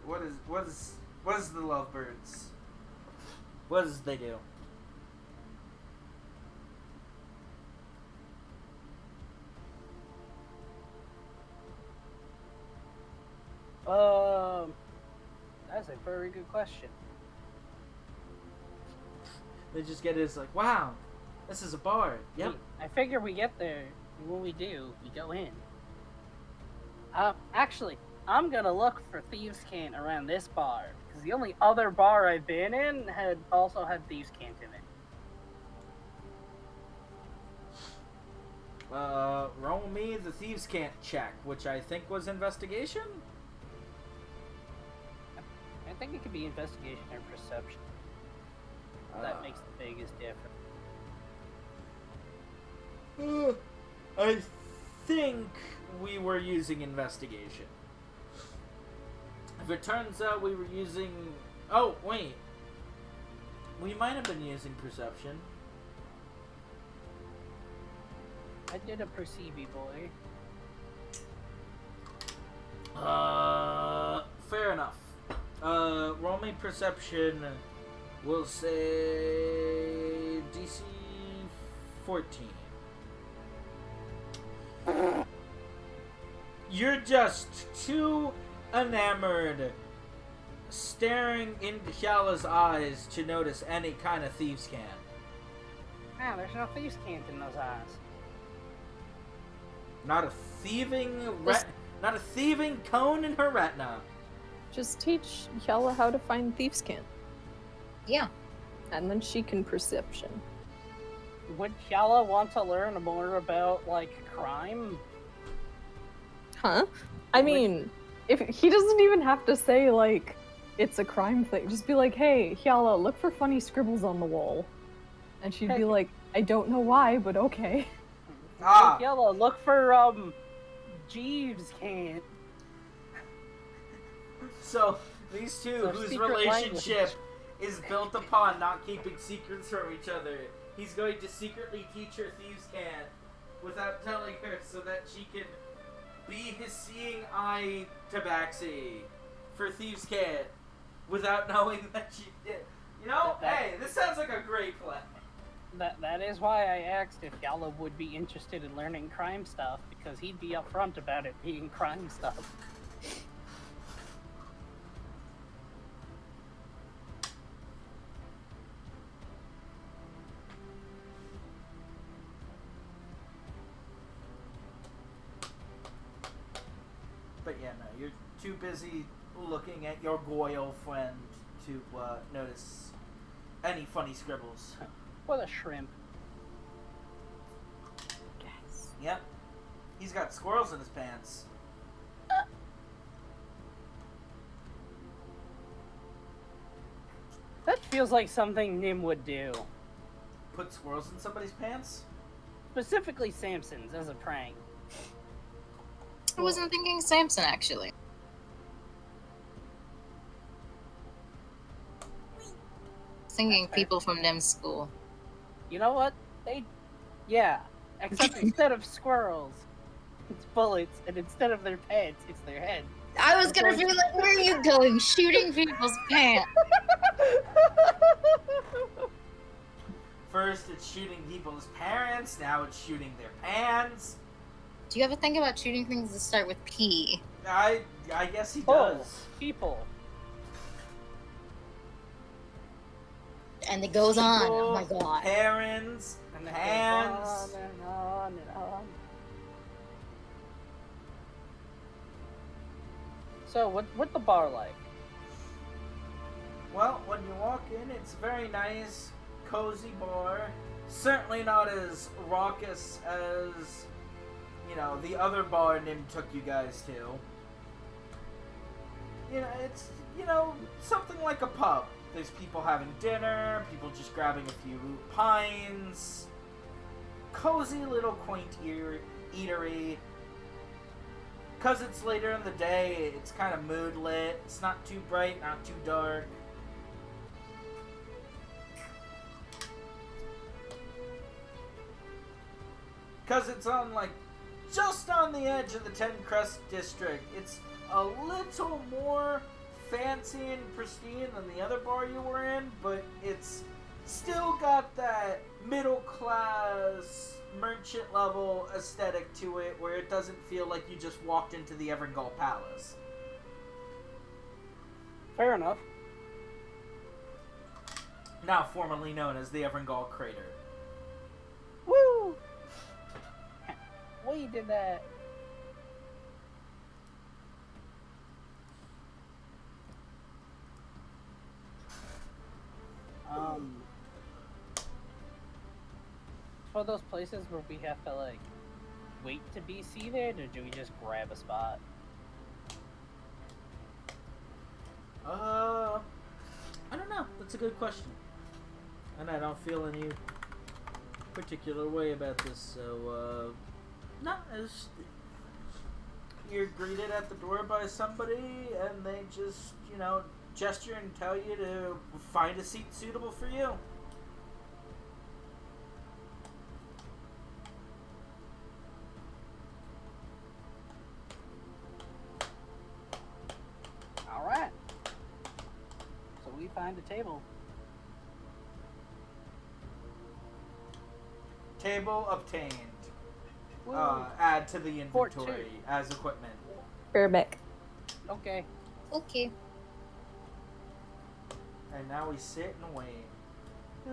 what is the Lovebirds? What does they do? That's a very good question. They just get it as like, wow, this is a bar. Yep. I figure we get there, and when we do, we go in. Actually, I'm gonna look for Thieves' Cant around this bar, because the only other bar I've been in also had Thieves' Cant in it. Roll me the Thieves' Cant check, which I think was investigation? I think it could be investigation or perception. That makes the biggest difference. I think we were using investigation. If it turns out we were using... Oh, wait. We might have been using perception. I did a perceive boy. Fair enough. Roll me perception. We'll say DC 14. You're just too enamored staring into Hyala's eyes to notice any kind of Thieves' Cant. Ah, there's no Thieves' Cant in those eyes. Not a thieving cone in her retina. Just teach Hyala how to find Thieves' Cant. Yeah. And then she can perception. Would Hyala want to learn more about, like, crime? Huh? I mean, if he doesn't even have to say, like, it's a crime thing. Just be like, hey, Hyala, look for funny scribbles on the wall. And she'd be like, I don't know why, but okay. Hyala, look for, Jeeves' Cant. So, these two, whose relationship is built upon not keeping secrets from each other, he's going to secretly teach her Thieves' Cant without telling her so that she can be his seeing eye tabaxi for Thieves' Cant without knowing that she did. You know, hey, this sounds like a great plan. That is why I asked if Hyala would be interested in learning crime stuff, because he'd be upfront about it being crime stuff. But yeah, no, you're too busy looking at your Goyle friend to notice any funny scribbles. What a shrimp. Yes. Yep. He's got squirrels in his pants. That feels like something Nim would do. Put squirrels in somebody's pants? Specifically Samson's, as a prank. I wasn't thinking Samson, actually. Thinking people from Nim's school. You know what? Yeah. Except instead of squirrels, it's bullets, and instead of their pants, it's their head. I was gonna be like, where are you going? Shooting people's pants. First it's shooting people's parents, now it's shooting their pants. Do you ever think about shooting things that start with P? I guess he does. People. And it goes on. Oh my god. Parents, And it hands. goes on and on and on. So, what's the bar like? Well, when you walk in, it's a very nice, cozy bar. Certainly not as raucous as, you know, the other bar Nim took you guys to. You know, it's, you know, something like a pub. There's people having dinner, people just grabbing a few pints. Cozy little quaint eatery. Because it's later in the day, it's kind of mood lit. It's not too bright, not too dark. Because it's on, like, just on the edge of the Ten Crest district. It's a little more fancy and pristine than the other bar you were in, but it's still got that middle class merchant level aesthetic to it, where it doesn't feel like you just walked into the Everengol Palace. Fair enough. Now formerly known as the Everengol Crater. Woo! We did that. For those places where we have to, like, wait to be seated, or do we just grab a spot? I don't know. That's a good question. And I don't feel any particular way about this, so, no, you're greeted at the door by somebody, and they just, gesture and tell you to find a seat suitable for you. Alright. So we find a table. Table obtained. Woo. Add to the Port inventory two. as equipment. Bareback. Okay. Okay. And now we sit and wait. I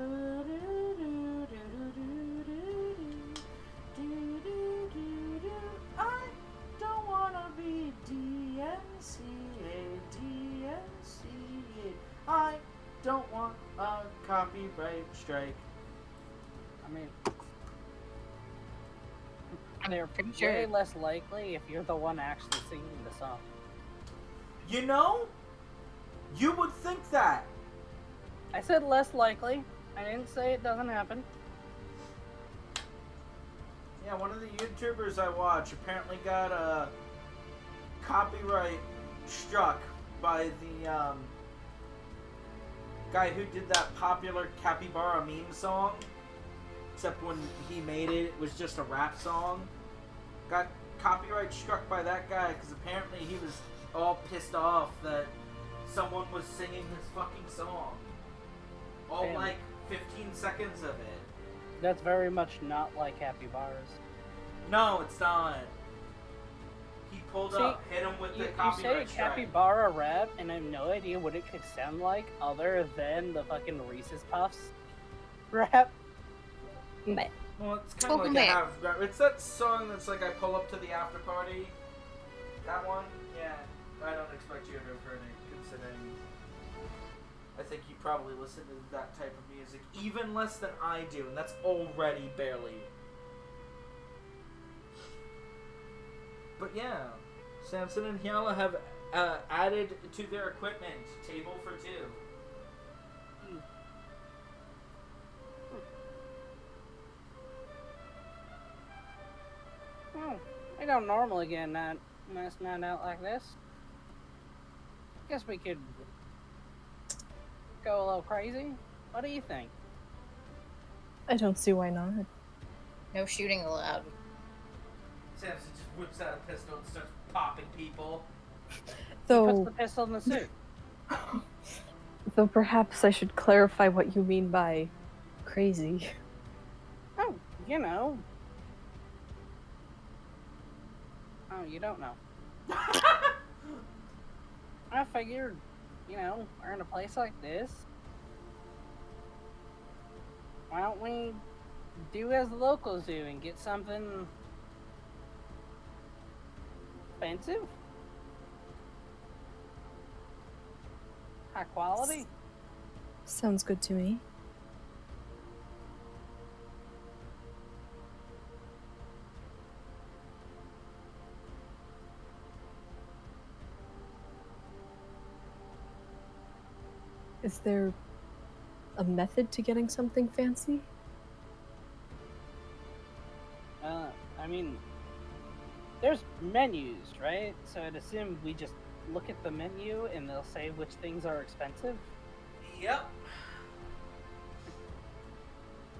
don't wanna be DMCA. I don't want a copyright strike. I mean, they're pretty way sure. less likely if you're the one actually singing the song. You would think that. I said less likely. I didn't say it doesn't happen. Yeah, one of the YouTubers I watch apparently got a copyright struck by the guy who did that popular Capybara meme song. Except when he made it, it was just a rap song. Got copyright struck by that guy because apparently he was all pissed off that someone was singing his fucking song. All Damn. like 15 seconds of it. That's very much not like capybaras. No, it's not. He pulled See, up, hit him with the You say copyright strike. capybara rap, and I have no idea what it could sound like other than the fucking Reese's Puffs rap. Meh. Well, it's kind of like Meh. it's that song that's like I pull up to the after party. That one? Yeah. I don't expect you to have heard it, considering I think you probably listen to that type of music even less than I do, and that's already barely. But yeah, Samson and Hyala have added to their equipment table for two. Oh, we don't normally get a nice night out like this. Guess we could go a little crazy. What do you think? I don't see why not. No shooting allowed. Samson just whips out a pistol and starts popping people. Puts Though, the pistol in the suit. though perhaps I should clarify what you mean by crazy. Oh, you know. Oh, you don't know. I figured, we're in a place like this. Why don't we do as the locals do and get something expensive? High quality? Sounds good to me. Is there a method to getting something fancy? I mean, there's menus, right? So I'd assume we just look at the menu and they'll say which things are expensive. Yep.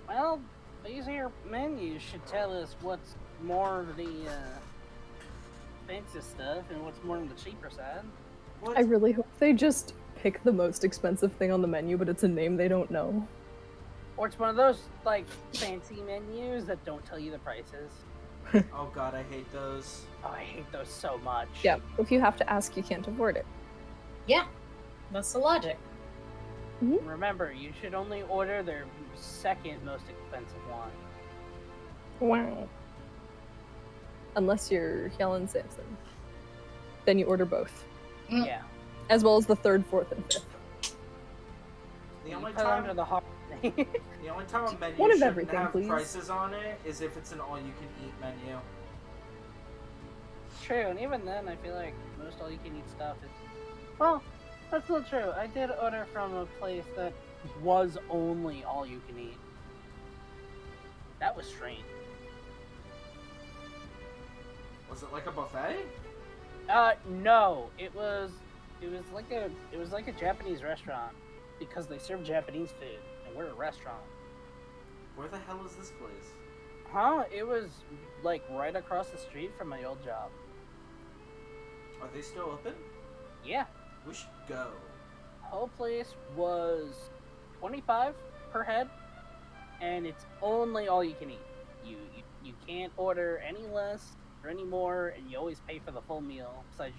Well, these here menus should tell us what's more the expensive stuff and what's more on the cheaper side. What? I really hope they just pick the most expensive thing on the menu, but it's a name they don't know. Or it's one of those, like, fancy menus that don't tell you the prices. Oh god, I hate those. Oh, I hate those so much. Yeah, if you have to ask, you can't afford it. Yeah, that's the logic. Remember, you should only order their second most expensive one. Wow. Unless you're Helen Sampson. Then you order both. Yeah. As well as the third, fourth, and fifth. The only Put time under the hard thing. the only time a menu One of shouldn't everything, have please. prices on it is if it's an all-you-can-eat menu. True, and even then, I feel like most all-you-can-eat stuff is... Well, that's still true. I did order from a place that was only all-you-can-eat. That was strange. Was it like a buffet? No. It was like a Japanese restaurant because they serve Japanese food, and we're a restaurant. Where the hell is this place? Huh? It was like right across the street from my old job. Are they still open? Yeah. We should go. Whole place was $25 per head, and it's only all you can eat. You can't order any less or any more, and you always pay for the full meal. Besides,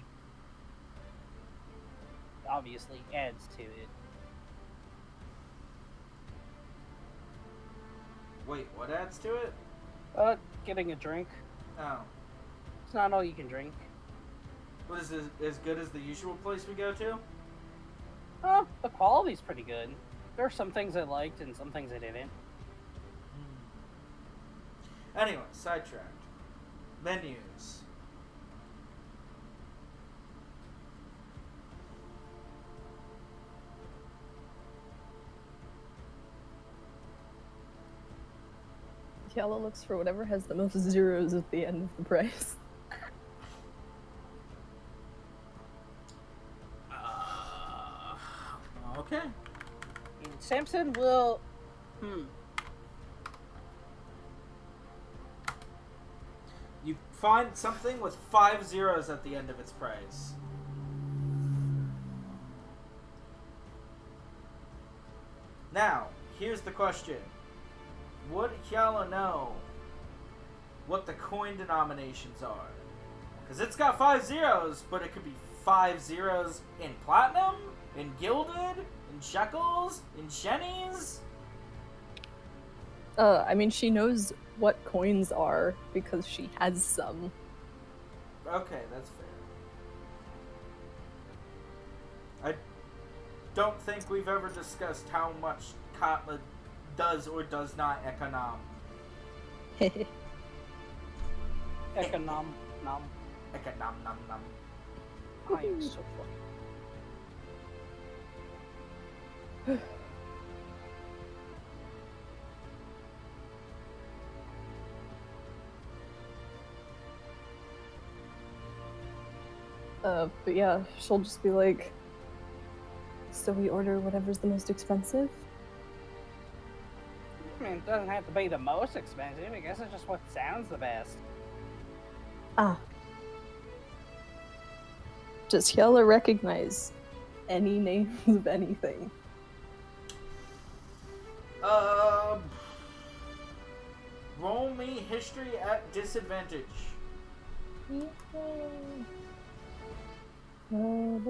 obviously adds to it. Wait, what adds to it? Getting a drink. Oh. It's not all you can drink. What is this, as good as the usual place we go to? The quality's pretty good. There are some things I liked and some things I didn't. Anyway, sidetracked. Menus. Yellow looks for whatever has the most zeros at the end of the price. Okay. And Samson will... You find something with 5 zeros at the end of its price. Now, here's the question. Would Hyala know what the coin denominations are? Because it's got 5 zeros, but it could be 5 zeros in platinum, in gilded, in shekels, in shennies. I mean, she knows what coins are because she has some. Okay, that's fair. I don't think we've ever discussed how much Katla does or does not econom. Econom. Nom. Econom nom nom. I am so funny. But yeah, she'll just be like, so we order whatever's the most expensive? I mean, it doesn't have to be the most expensive. I guess it's just what sounds the best. Ah. Does Hyala recognize any names of anything? Roll me history at disadvantage. No.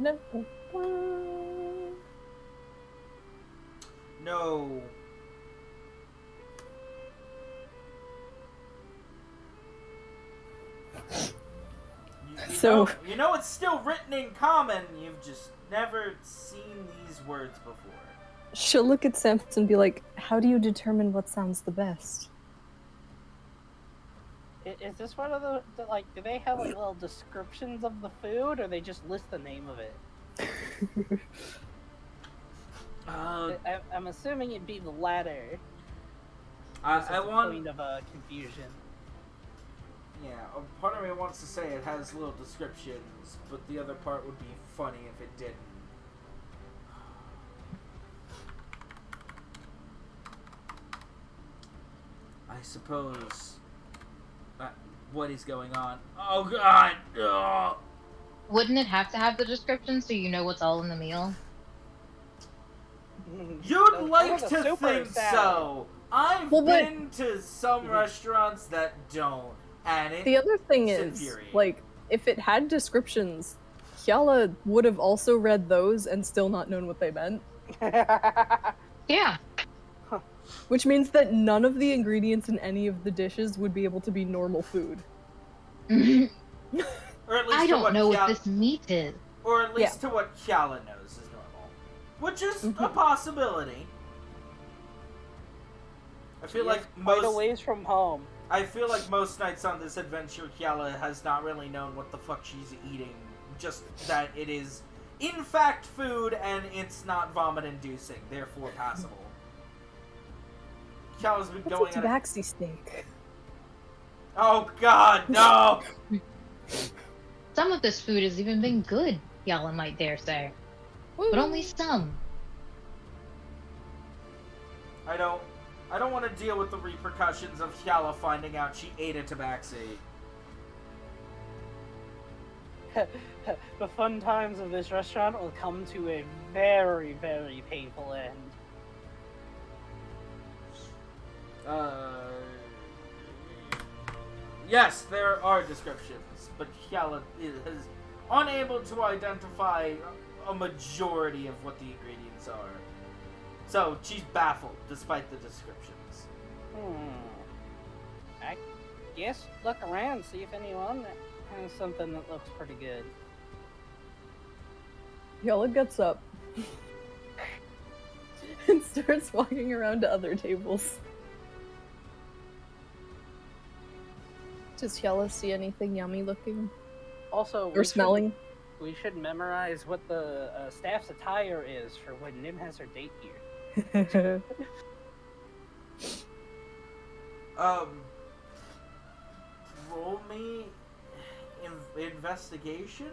You know it's still written in common, you've just never seen these words before. She'll look at Samson and be like, how do you determine what sounds the best? Is this one of the like, do they have like little descriptions of the food, or they just list the name of it? I'm assuming it'd be the latter. I want... point of confusion. Yeah, a part of me wants to say it has little descriptions, but the other part would be funny if it didn't. I suppose... what is going on? Oh god! Ugh. Wouldn't it have to have the description so you know what's all in the meal? You'd like the to super think salad. so. I've Well, but- been to some restaurants that don't, and The other thing it's is, infuriating. like, if it had descriptions, Hyala would have also read those and still not known what they meant. Yeah. Which means that none of the ingredients in any of the dishes would be able to be normal food. I or at least to don't what know Kya- what this meat is. or at least to what Kyala knows is normal, which is a possibility. I feel like quite a most. ways from home. I feel like most nights on this adventure, Kyala has not really known what the fuck she's eating. Just that it is, in fact, food and it's not vomit-inducing, therefore passable. Kyala's been going What's on. a tabaxi steak? Oh God, no! Some of this food has even been good, Yala might dare say. But only some. I don't want to deal with the repercussions of Kyala finding out she ate a tabaxi. The fun times of this restaurant will come to a very, very painful end. Yes, there are descriptions, but Kyala is unable to identify a majority of what the ingredients are. So she's baffled despite the descriptions. I guess look around, see if anyone has something that looks pretty good. Hyala gets up and starts walking around to other tables. Does Hyala see anything yummy looking? Also, Or smelling? we should memorize what the staff's attire is for when Nim has her date here. Roll me investigation?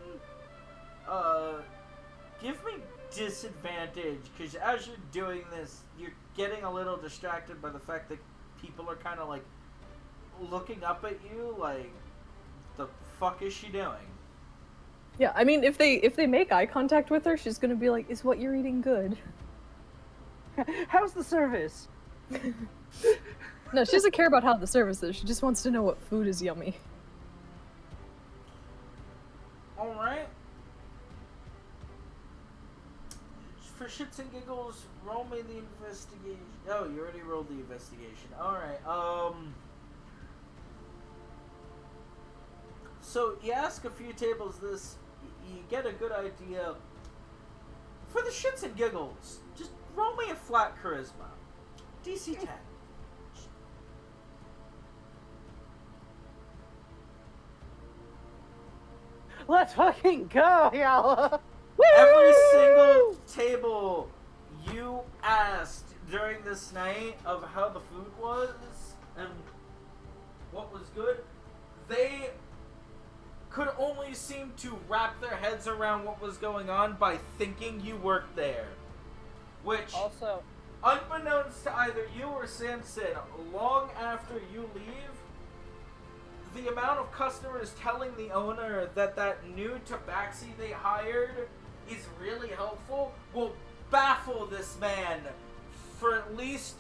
Give me disadvantage, because as you're doing this, you're getting a little distracted by the fact that people are kind of like looking up at you like, the fuck is she doing? Yeah, I mean, if they make eye contact with her, she's gonna be like, "Is what you're eating good?" How's the service? No, she doesn't care about how the service is. She just wants to know what food is yummy. Alright. For shits and giggles, roll me the investigation. Oh, you already rolled the investigation. Alright, so you ask a few tables this, you get a good idea. For the shits and giggles, just roll me a flat charisma. DC 10. Let's fucking go, Yala! Every single table you asked during this night of how the food was and what was good, they could only seem to wrap their heads around what was going on by thinking you worked there. Which, Also, unbeknownst to either you or Samson, long after you leave, the amount of customers telling the owner that that new tabaxi they hired is really helpful will baffle this man for at least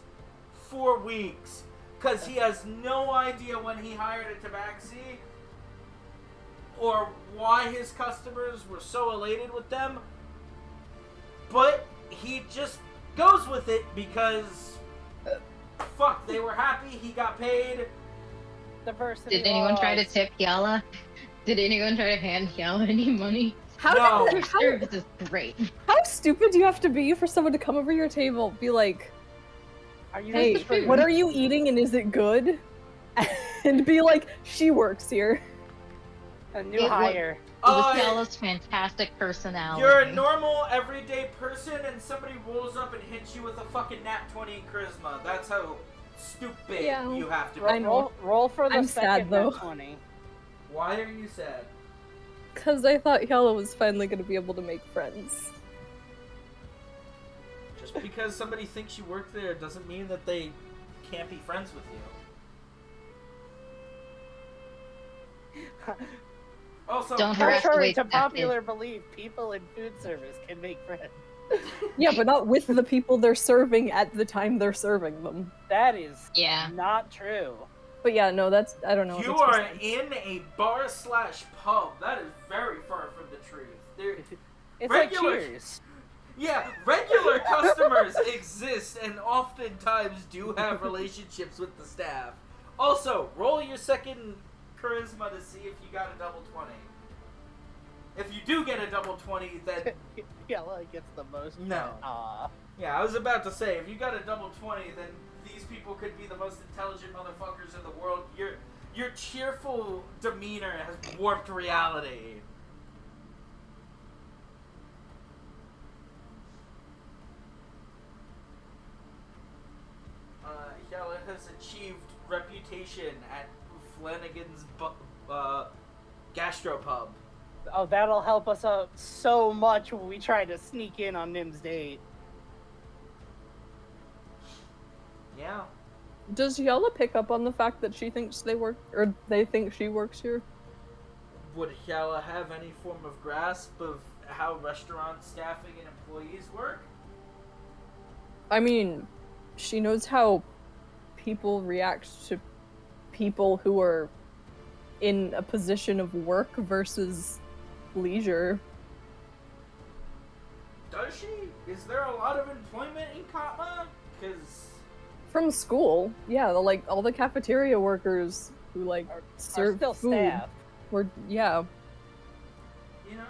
4 weeks, because he has no idea when he hired a tabaxi or why his customers were so elated with them, but he just goes with it because fuck, they were happy, he got paid. diversity Did anyone try to laws. tip Yala? Did anyone try to hand Yala any money? No. Your service is great. How stupid do you have to be for someone to come over your table, be like, Are you "Hey, ready? what are you eating and is it good?" And be like, "She works here." A new It hire. It was Uh, Yala's fantastic personality. You're a normal, everyday person, and somebody rolls up and hits you with a fucking nat 20 charisma. That's how stupid Yeah, you have to be. I know. Roll for the I'm second sad, though. nat 20. Why are you sad? Because I thought Hyala was finally going to be able to make friends. Just because somebody thinks you work there doesn't mean that they can't be friends with you. Also, Don't harass the Contrary wait to staff, popular belief, people in food service can make friends. Yeah, but not with the people they're serving at the time they're serving them. That is Yeah. not true. But yeah, no, that's I don't know. you that's are besides. in a bar/pub. That is very far from the truth. There, It's Regular- like Cheers. yeah, regular customers exist and oftentimes do have relationships with the staff. Also, roll your second charisma to see if you got a double 20. If you do get a double 20, then Yella gets the most. No. Aw. yeah, I was about to say, if you got a double 20, then these people could be the most intelligent motherfuckers in the world. Your cheerful demeanor has warped reality. Yella has achieved reputation at Flanagan's gastropub. Oh, that'll help us out so much when we try to sneak in on Nim's date. Yeah. Does Yella pick up on the fact that she thinks they work, or they think she works here? Would Yella have any form of grasp of how restaurant staffing and employees work? I mean, she knows how people react to people who are in a position of work versus leisure. Does she? Is there a lot of employment in Katma? Because From school, yeah, like all the cafeteria workers who like Are serve still food staff. were, yeah. you know,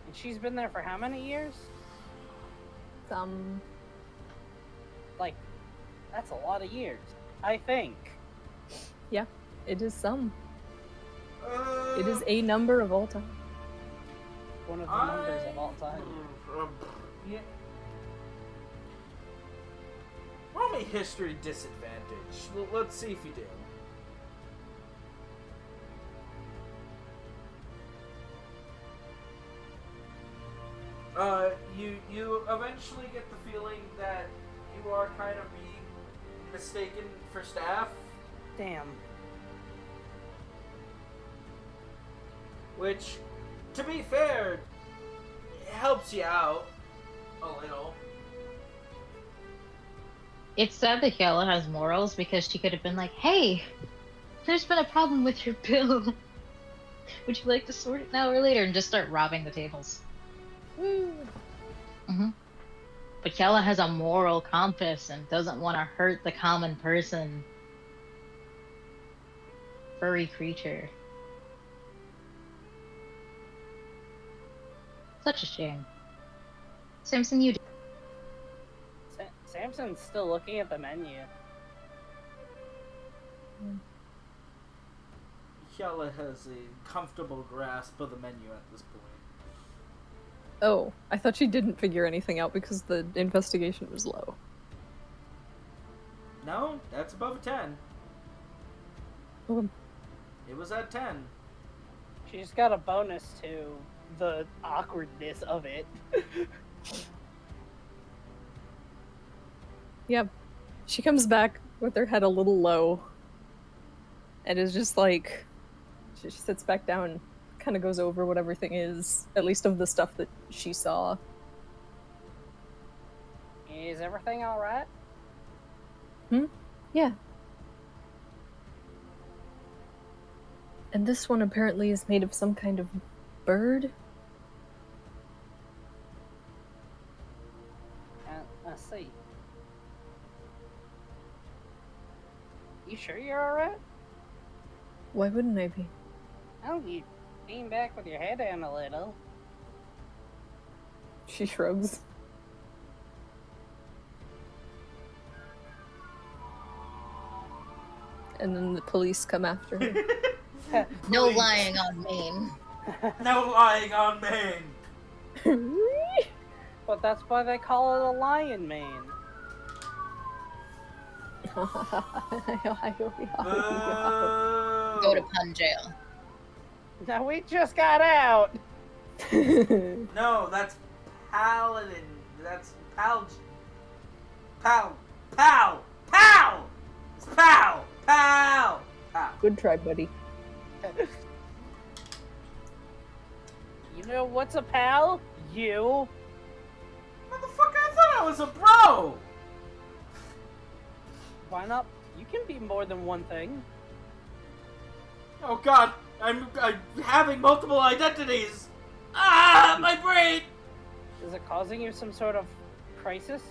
And she's been there for how many years? Like, that's a lot of years. I think. Yeah, it is some. It is a number of all time. One of the numbers of all time. Yeah. Roll me history disadvantage. Let's see if you do. You eventually get the feeling that you are kind of being mistaken for staff, Damn. which, to be fair, helps you out a little. It's sad that Yella has morals because she could have been like, hey, there's been a problem with your bill. Would you like to sort it now or later? And just start robbing the tables. Mm-hmm. But Yella has a moral compass and doesn't want to hurt the common person. Furry creature. Such a shame. Samson, you do. Samson's still looking at the menu. Yella has a comfortable grasp of the menu at this point. Oh, I thought she didn't figure anything out because the investigation was low. No, that's above a 10. Oh, It was at 10. She's got a bonus to the awkwardness of it. yeah. She comes back with her head a little low and is just like, she sits back down, kind of goes over what everything is, at least of the stuff that she saw. Is everything alright? Yeah. And this one apparently is made of some kind of bird. Let's see. You sure you're alright? Why wouldn't I be? Oh, you lean back with your head down a little. She shrugs. And then the police come after her. No Please. lying on Maine. No lying on Maine. But that's why they call it a lion mane. Boo. Go to pun jail. Now we just got out! No, that's paladin. That's pal. Pow. Pow. Pow. It's pow. Pow. Ah. Good try, buddy. You know what's a pal? You. Motherfucker, I thought I was a bro! Why not? You can be more than one thing. Oh god, I'm having multiple identities! Ah, my brain! Is it causing you some sort of crisis?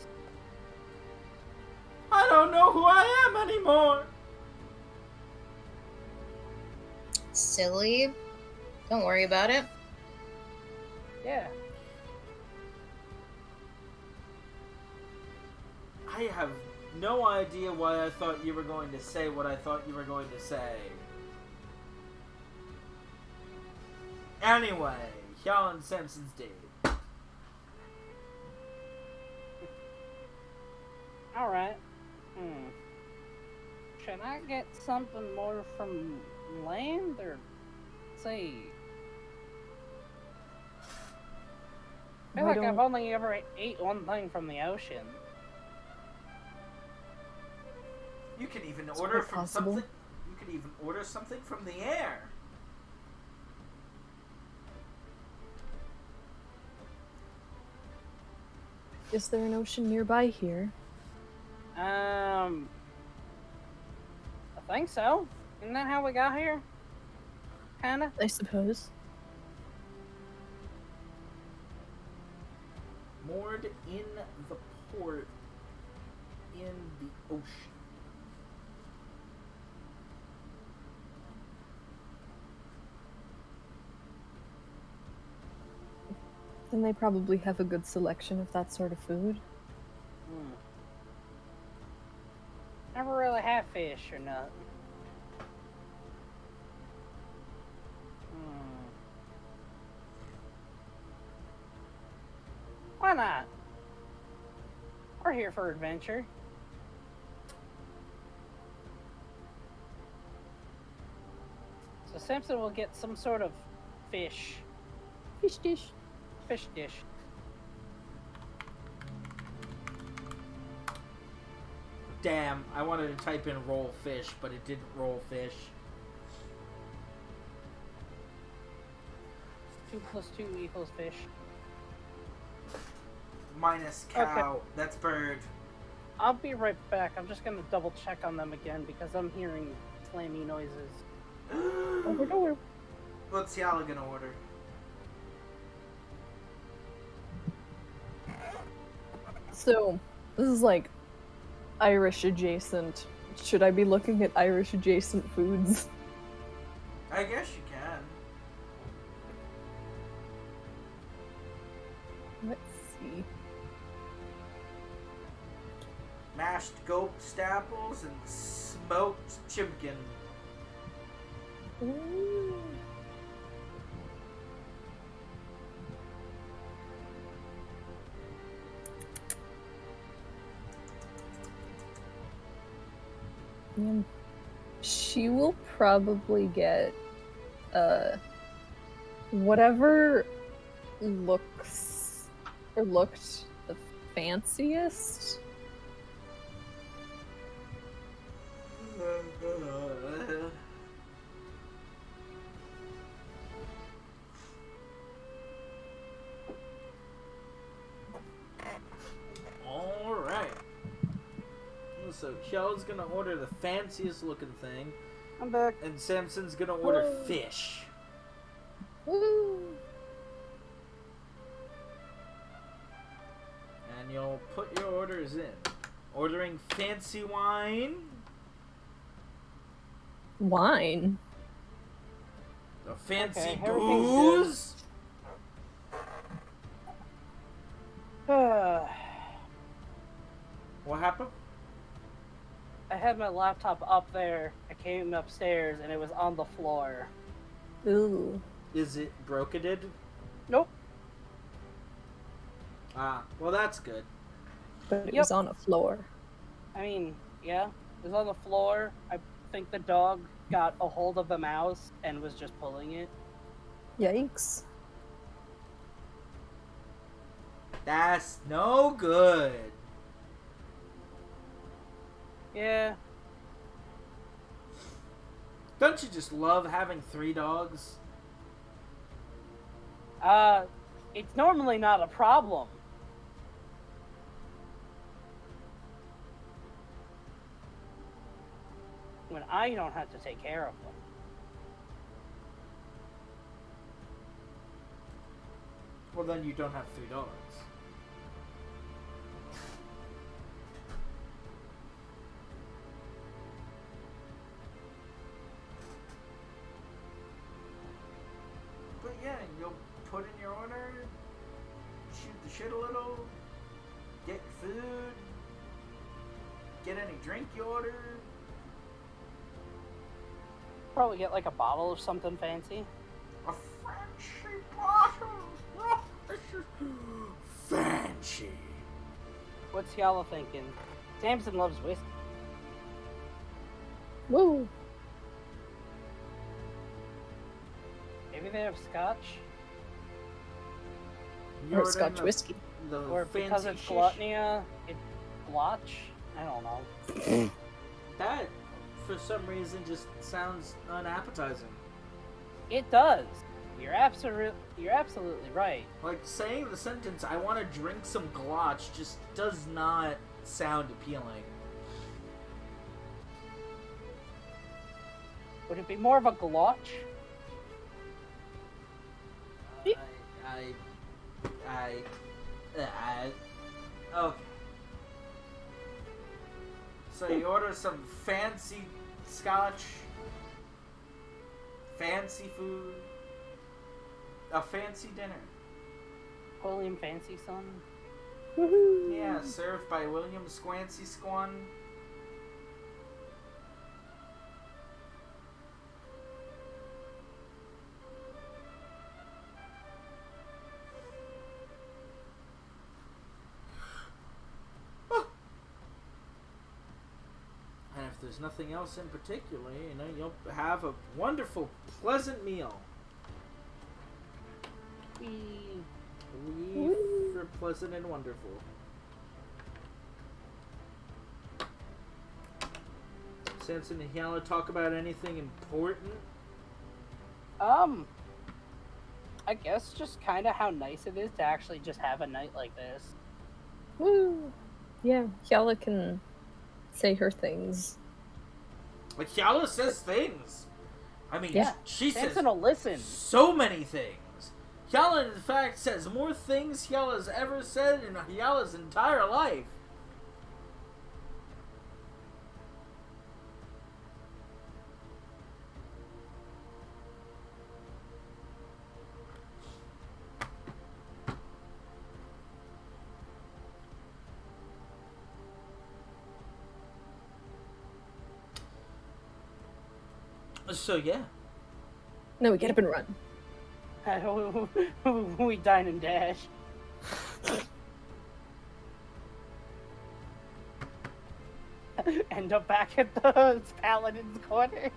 I don't know who I am anymore! Silly. Don't worry about it. Yeah. I have no idea why I thought you were going to say what I thought you were going to say. Anyway, Helen Simpson's dead. Alright. Should I get something more from land or sea? I feel Why like I've don't- only ever ate one thing from the ocean. You can even It's order quite from possible. something. You can even order something from the air. Is there an ocean nearby here? I think so. Isn't that how we got here? Kinda? I suppose. Moored in the port in the ocean. Then they probably have a good selection of that sort of food. Never really had fish or nothing. Why not? We're here for adventure. So Simpson will get some sort of fish. Fish dish. Fish dish. Damn, I wanted to type in roll fish, but it didn't roll fish. 2 + 2 = fish. Minus cow. That's bird. I'll be right back. I'm just gonna double check on them again because I'm hearing slammy noises. Over door. What's Yala gonna order? So, this is like Irish adjacent. Should I be looking at Irish adjacent foods? I guess you can. Let's see. Mashed goat staples and smoked chimkin. Ooh. She will probably get whatever looks or looked the fanciest. Alright. So Kjell's gonna order the fanciest looking thing, I'm back. and Samson's gonna order Oh. fish. Woo! And you'll put your orders in. Ordering fancy wine, Wine. a fancy Okay, everything's good. booze. What happened? I had my laptop up there. I came upstairs and it was on the floor. Ooh. Is it broketed? Nope. Ah, well that's good. But it Yep. was on a floor. I mean, yeah, it was on the floor. I think the dog got a hold of the mouse and was just pulling it. Yikes. That's no good. Yeah. Don't you just love having 3 dogs? It's normally not a problem. When I don't have to take care of them. Well, then you don't have 3 dogs. But yeah, you'll put in your order, shoot the shit a little, get your food, get any drink you order. Probably get like a bottle of something fancy. A fancy bottle! Oh, this is fancy. What's y'all thinking? Samson loves whiskey. Woo! Maybe they have scotch? You Or order Scotch the- whiskey. The Or because fancy it's shish? gluttony, it's blotch? I don't know. That, for some reason, just sounds unappetizing. It does. You're absolutely right. Like, saying the sentence, I want to drink some glotch, just does not sound appealing. Would it be more of a glotch? Okay. So you order some fancy scotch, fancy food, a fancy dinner. William Fancy Son? Woohoo! Yeah, served by William Squancy Squan. And if there's nothing else in particular, you know, you'll have a wonderful, pleasant meal. Leave for pleasant and wonderful. Samson and Hyala talk about anything important? I guess just kind of how nice it is to actually just have a night like this. Woo! Yeah, Hyala can say her things. Like, Hyala says things. I mean, Yeah. she says Samson will listen. so many things. Hyala, in fact, says more things Hyala's ever said in Hyala's entire life. So, yeah. No, we get up and run. We dine and dash. End up back at the Paladin's corner.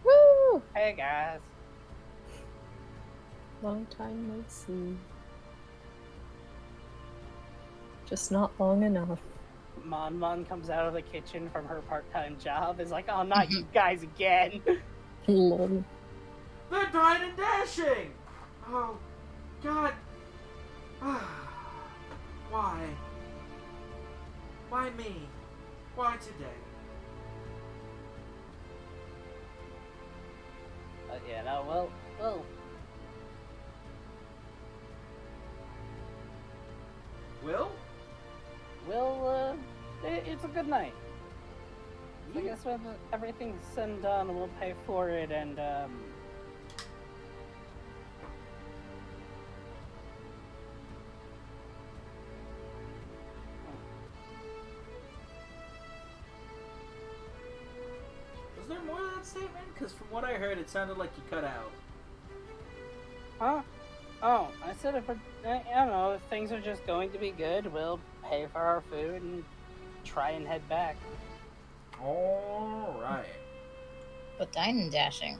Woo! Hey guys. Long time no see. Just not long enough. Mon comes out of the kitchen from her part-time job. Is like, oh, not you guys again. Lol. They're dying and dashing! Oh, God. Why? Why me? Why today? Yeah, no, well. Will? It's a good night. I guess when everything's said and done, we'll pay for it, and, Was there more to that statement? Because from what I heard, it sounded like you cut out. Huh? Oh, I said if I don't know, if things are just going to be good, we'll pay for our food and try and head back. Alright. But dine and dashing.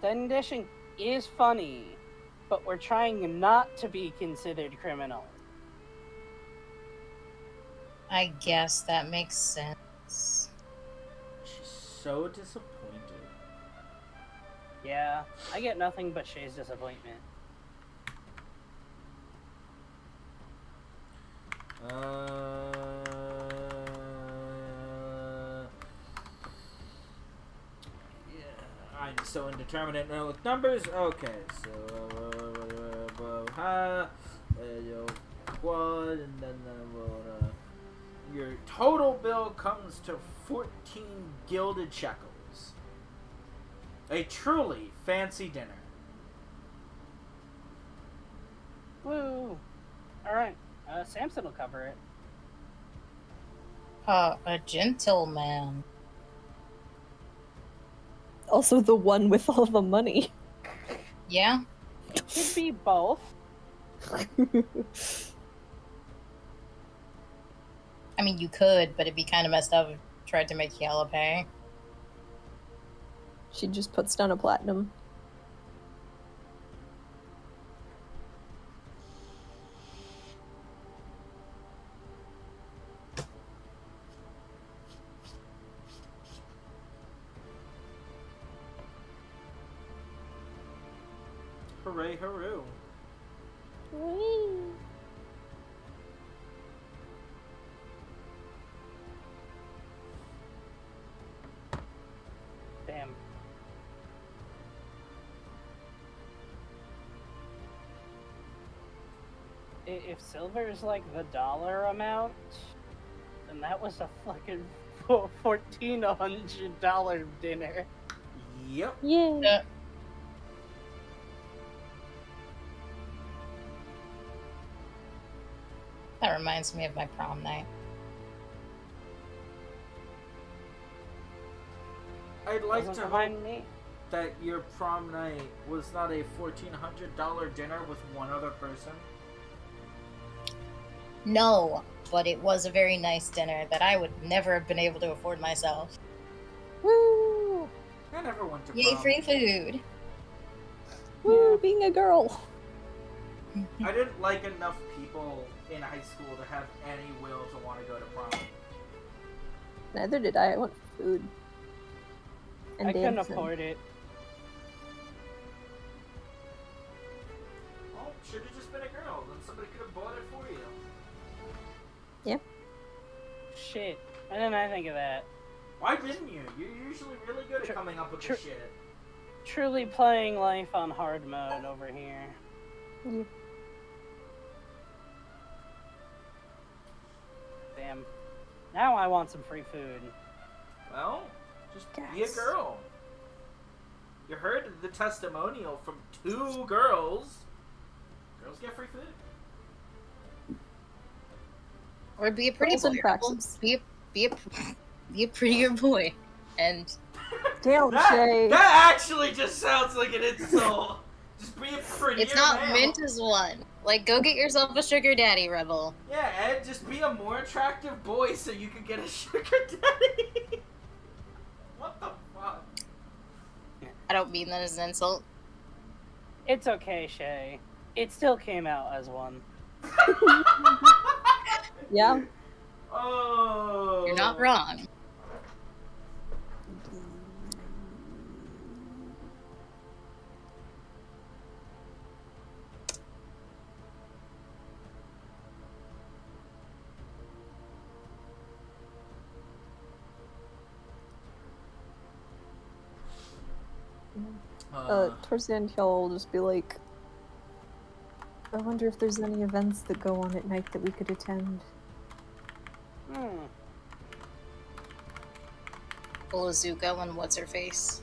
Then dishing is funny, but we're trying not to be considered criminals. I guess that makes sense. She's so disappointed. Yeah, I get nothing but Shay's disappointment. Yeah, I'm so indeterminate now with numbers. Okay, so quad, and then your total bill comes to 14 gilded shekels. A truly fancy dinner. Woo! Alright, Samson will cover it. A gentleman. Also, the one with all the money. Yeah. Could be both. I mean, you could, but it'd be kind of messed up if you tried to make Yala pay. She just puts down a platinum. Hooray, hooroo. Damn. If silver is like the dollar amount, then that was a fucking $1,400 dinner. Yep. Yeah. That reminds me of my prom night. I'd like Doesn't to hope remind me. that your prom night was not a $1,400 dinner with one other person. No, but it was a very nice dinner that I would never have been able to afford myself. Woo! I never went to Yay, prom. free food! Woo! Yeah. Being a girl. I didn't like enough people in high school to have any will to want to go to prom. Neither did I. I want food. And I couldn't dancing. afford it. Well, should have just been a girl. Then somebody could have bought it for you. Shit. Why didn't I think of that? Why didn't you? You're usually really good at coming up with Tr- the shit. Truly playing life on hard mode over here. Yeah. Damn. Now I want some free food. Well, just be a Yes. girl. You heard the testimonial from 2 girls. Girls get free food. Or be a pretty Rules and boy. practice. Be a prettier boy. And Damn, Shay. That actually just sounds like an insult. Just be a prettier it's not male. meant as one. Like, go get yourself a sugar daddy, Rebel. Yeah, Ed, just be a more attractive boy so you can get a sugar daddy. What the fuck? I don't mean that as an insult. It's okay, Shay. It still came out as one. Yeah. Oh. You're not wrong. Towards the end, he'll just be like, I wonder if there's any events that go on at night that we could attend. Full of Zuko and what's her face.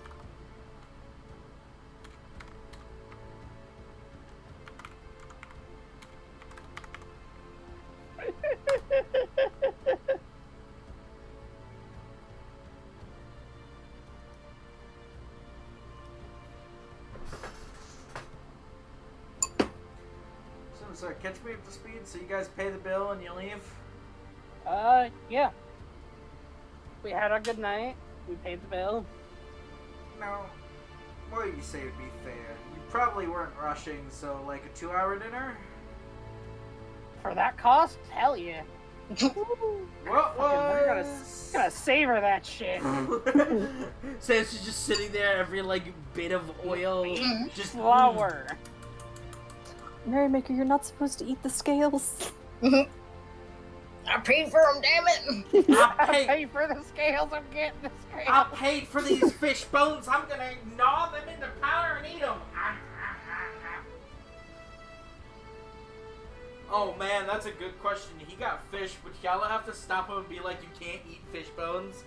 So catch me up to speed so you guys pay the bill and you leave? Yeah. We had our good night. We paid the bill. No. What do you say would be fair? You probably weren't rushing, so like a 2-hour dinner? For that cost? Hell yeah. What We're was? gonna savor that shit. Sam's just sitting there, every bit of oil, just Flour. Merrymaker, you're not supposed to eat the scales. I paid for them, damn it! I Pay for the scales. I'm getting the scales. I paid for these fish bones. I'm gonna gnaw them into powder and eat them. Oh man, that's a good question. He got fish, but y'all have to stop him and be like, you can't eat fish bones.